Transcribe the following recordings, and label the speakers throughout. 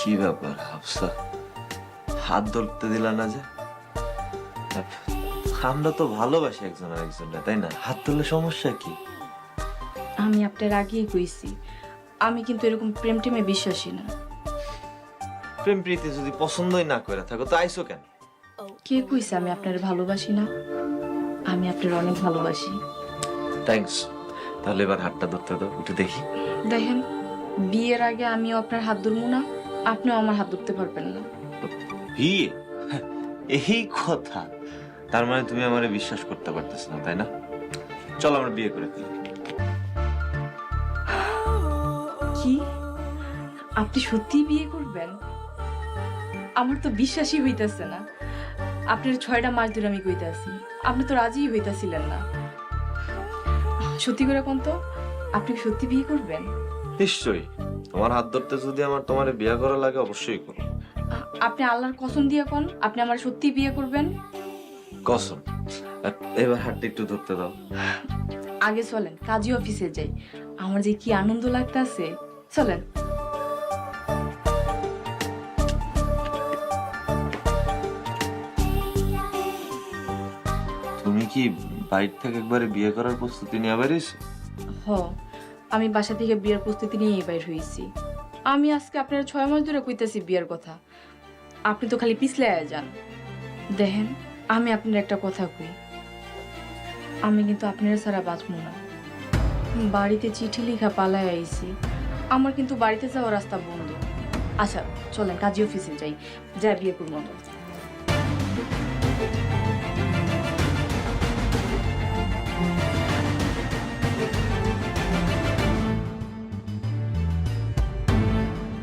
Speaker 1: কি ব্যাপার হাফসা, হাত ধরতে দিলা না যে? আমরা তো ভালোবাসি একজন আরেকজনকে, তাই না? হাত ধরলে সমস্যা কি?
Speaker 2: আমি আপনার আগেই কইছি আমি কিন্তু এরকম প্রেম টেমে বিশ্বাসী না।
Speaker 1: প্রেম প্রীতি যদি পছন্দই না করে থাকো তো আইসো কেন?
Speaker 2: কে কইছে আমি আপনার ভালোবাসি না? আমি আপনার অনেক ভালোবাসি।
Speaker 1: থ্যাঙ্কস। তাহলে এবার হাতটা ধরতে দাও, একটু দেখি।
Speaker 2: দেখেন, বিয়ের আগে আমিও আপনার হাত ধরবো না, আপনিও আমার হাত ধরতে পারবেন না।
Speaker 1: বিয়ে? এই কথা? তার মানে তুমি আমারে বিশ্বাস করতে পারতেছ না, তাই না? চলো আমরা বিয়ে করে ফেলি।
Speaker 2: কি? আপনি সত্যিই বিয়ে করবেন? আমার তো বিশ্বাসই হইতাছে না। আপনার 6টা মাস ধরে আমি কইতাছি, আপনি তো রাজিই হইতাছিলেন না। সত্যি করে কোন তো, আপনি কি সত্যি বিয়ে করবেন?
Speaker 1: নিশ্চয়ই। তোমার হাত ধরতে যদি আমার তোমারে বিয়ে করা লাগে অবশ্যই করো।
Speaker 2: আপনি আল্লাহর কসম দিয়ে কোন আপনি আমার সত্যি বিয়ে করবেন?
Speaker 1: কসম। এবার হাতটা একটু ধরতে দাও।
Speaker 2: আগে চলেন কাজী অফিসে যাই, আমার যে কি আনন্দ লাগতাছে। চলেন।
Speaker 1: তুমি কি বাইরে থেকে একবারে বিয়ে করার প্রস্তুতি নিয়ে বেরিয়েছো?
Speaker 2: হ, আমি বাসা থেকে বিয়ের প্রস্তুতি নিয়ে বাইর হইছি। আমি আজকে আপনার 6 মাস ধরে কইতাছি বিয়ের কথা, আপনি তো খালি পিছলে যান। দেখেন, আমি আপনার একটা কথা কই, আমি কিন্তু আপনার ছাড়া বাঁচবো না। বাড়িতে চিঠি লেখা পালায় আইছি, আমার কিন্তু বাড়িতে যাওয়ার রাস্তা বন্ধ। আচ্ছা চলেন কাজী অফিসে যাই, যা বিয়ে করবো আমরা।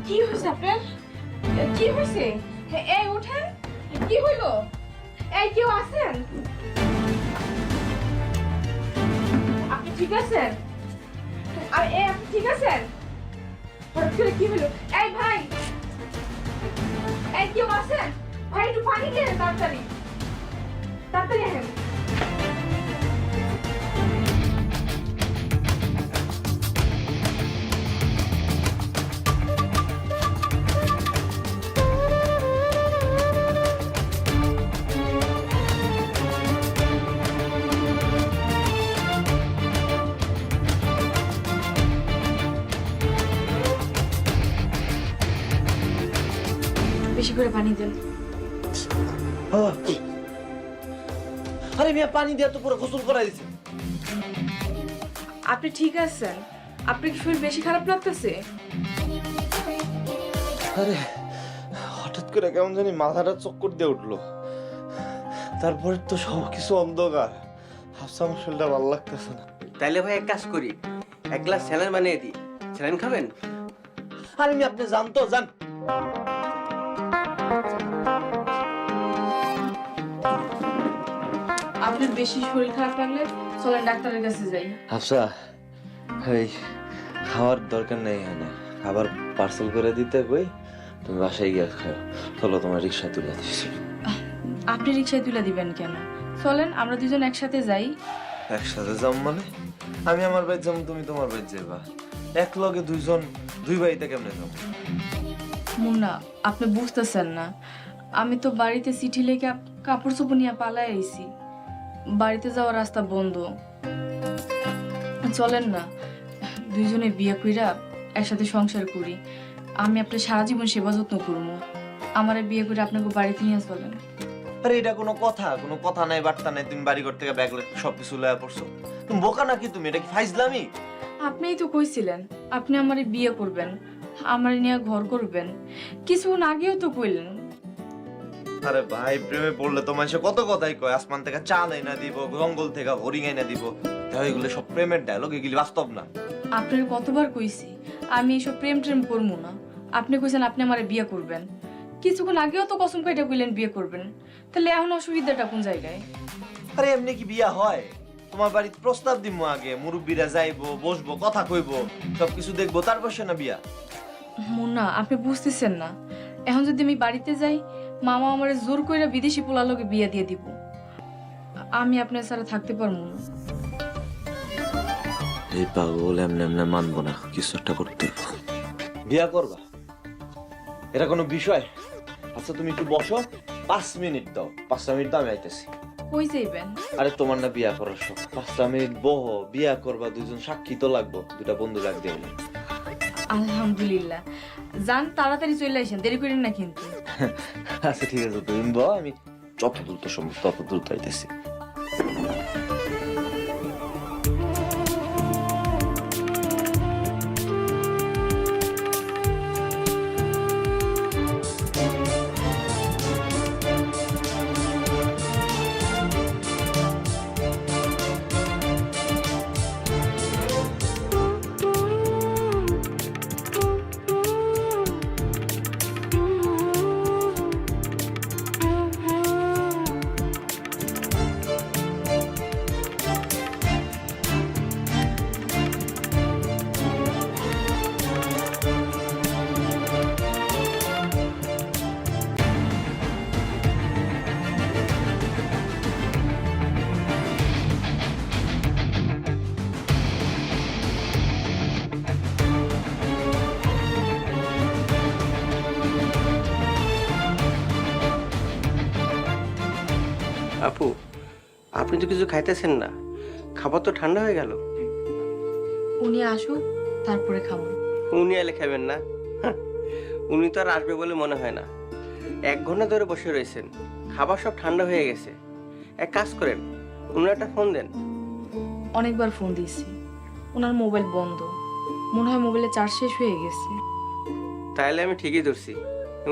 Speaker 2: কি হয়েছে আপনার? কি হয়েছে? এই ওঠেন, কি হইল? এই কেউ আছেন? আপনি ঠিক আছেন? আর এই আপনি ঠিক আছেন? হঠাৎ করে কি হলো? এই ভাই, এই কেউ আছেন? ভাই একটু পানি দিয়ে তাড়াতাড়ি তাড়াতাড়ি আসেন। বেশি করে পানি দেন।
Speaker 1: আরে মিয়া, পানি দিয়ে তো পুরো গোসল করাই দিছে।
Speaker 2: আপনি ঠিক আছেন? আপনার কি শরীর বেশি খারাপ লাগতেছে?
Speaker 1: আরে হঠাৎ করে কেমন জানি মাথাটা চক্কর দিয়ে উঠলো, তারপরে তো সবকিছু অন্ধকার। হাফসা, আমার শরীরটা ভালো লাগতেছে না।
Speaker 3: তাইলে ভাই এক কাজ করি, এক গ্লাস স্যালাইন বানিয়ে দিই। স্যালাইন খাবেন?
Speaker 1: আরে মিয়া, আপনি জান তো জান।
Speaker 2: আপনার বেশি শরীর খারাপ লাগলে চলেন ডাক্তারের কাছে যাই।
Speaker 1: হাফসা, এই খাওয়ার দরকার নেই, এখানে খাবার পার্সেল করে দিতে কই, তুমি বাসায় গিয়ে খাও। চলো, তোমার রিক্সায় তুলে দিচ্ছি।
Speaker 2: আপনি রিক্সায় তুলে দিবেন কেন? চলেন আমরা দুজন একসাথে যাই।
Speaker 1: একসাথে যাম মানে? আমি আমার বাড়ি যাবো, তুমি তোমার বাড়ি যাবা। এক লগে দুইজন দুই বাড়িতে কেমনে যাবো?
Speaker 2: মুন্না, আপনি বুঝতেছেন না, আমি তো বাড়িতে চিঠি লেখা কাপড় চোপড় নিয়ে পালাই আইছি, বাড়িতে যাওয়ার রাস্তা বন্ধ। চলেন না দুইজনে বিয়ে কইরা একসাথে সংসার করি, আমি আপনার সারা জীবন সেবা যত্ন করবো। আমার বিয়ে করে আপনাকে বাড়িতে নিয়ে চলেন।
Speaker 1: আরে এটা কোনো কথা? কোনো কথা নাই, বার্তা নাই। তুমি বাড়ি ঘর থেকে ব্যাগ সবকিছু লয়া পড়ছো। তুমি বোকা নাকি? তুমি এটা কি ফাইজলামি?
Speaker 2: আপনিই তো কইছিলেন আপনি আমারে বিয়ে করবেন, আমার নিয়ে ঘর করবেন, কিছুক্ষণ আগেও তো কইলেন।
Speaker 1: আরে ভাই, প্রেমে পড়লে তো মানুষে কত কথাই কয়। আসমান থেকে চাঁদ আইনা দিব, জঙ্গল থেকে হরিণ আইনা দিব। তাই এগুলো সব প্রেমের ডায়লগ, এগুলি বাস্তব না।
Speaker 2: আপনার কতবার কইছি আমি এসব প্রেম ট্রেম করবো না, আপনি কইছেন আপনি আমারে বিয়ে করবেন, কিছুক্ষণ আগেও তো কসম কাইটা কইলেন বিয়ে করবেন, তাহলে এখন অসুবিধাটা কোন জায়গায়?
Speaker 1: আরে এমনি কি বিয়া হয়? তোমার বাড়িতে প্রস্তাব দিব, আগে মুরব্বীরা যাইবো, বসবো, কথা কইবো, সবকিছু দেখবো, তারপর সে না বিয়া।
Speaker 2: মুন্না, আপনি বুঝতেছেন না, এখন যদি আমি বাড়িতে যাই মামা আমারে জোর কইরা বিদেশি পোলার লগে বিয়ে দিয়ে দিব, আমি আপনার ছাড়া থাকতে পারবো না।
Speaker 1: এই পাগল এমনি এমনি মানবো না, কিছু একটা করতে। বিয়া করবা? এটা কোনো বিষয়? আচ্ছা তুমি একটু বসো, 5 মিনিট দাও, 5 মিনিট দাও, আমি আইতেছি।
Speaker 2: কই যাইবেন?
Speaker 1: আরে তোমার না বিয়া করার শখ, 5 মিনিট বহো, বিয়া করবা, দুজন সাক্ষী তো লাগবো, দুটা বন্ধু লাগ দিয়ে।
Speaker 2: আলহামদুলিল্লাহ, যান তাড়াতাড়ি চলে আসেন, দেরি করেন না কিন্তু।
Speaker 1: আচ্ছা ঠিক আছে, তুমি বহ, আমি যত দ্রুত সম্ভব তত দ্রুত আইতেছি।
Speaker 3: আপু, আপনি তো কিছু খাইতেছেন না, খাবার তো ঠান্ডা হয়ে গেল।
Speaker 2: উনি আসুক, তারপরে খাবো।
Speaker 3: উনি এলে খাবেন না? হাহ, উনি তো আর আসবে বলে মনে হয় না। 1 ঘন্টা ধরে বসে রয়েছেন, খাবার সব ঠান্ডা হয়ে গেছে। এক কাজ করেন, উনার একটা ফোন দেন।
Speaker 2: অনেকবার ফোন দিয়েছি, ওনার মোবাইল বন্ধ, মনে হয় মোবাইলে চার্জ শেষ হয়ে গেছে।
Speaker 3: তাহলে আমি ঠিকই ধরছি,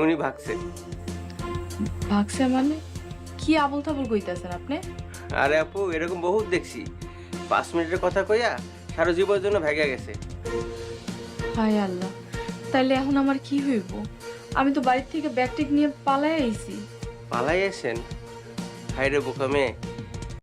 Speaker 3: উনি ভাগছে।
Speaker 2: ভাগছে মানে? কি আবল তাবল কইতাছেন আপনি?
Speaker 3: আরে আপু, এরকম বহুত দেখছি, 5 মিনিটের কথা কইয়া সারা জীবনের জন্য ভেগে গেছে।
Speaker 2: হায় আল্লাহ, তাইলে এখন আমার কি হইব? আমি তো বাড়ির থেকে ব্যাগ টেক নিয়ে পালাই আইছি।
Speaker 3: পালাই এসেন? হাইরে বোকা মেয়ে,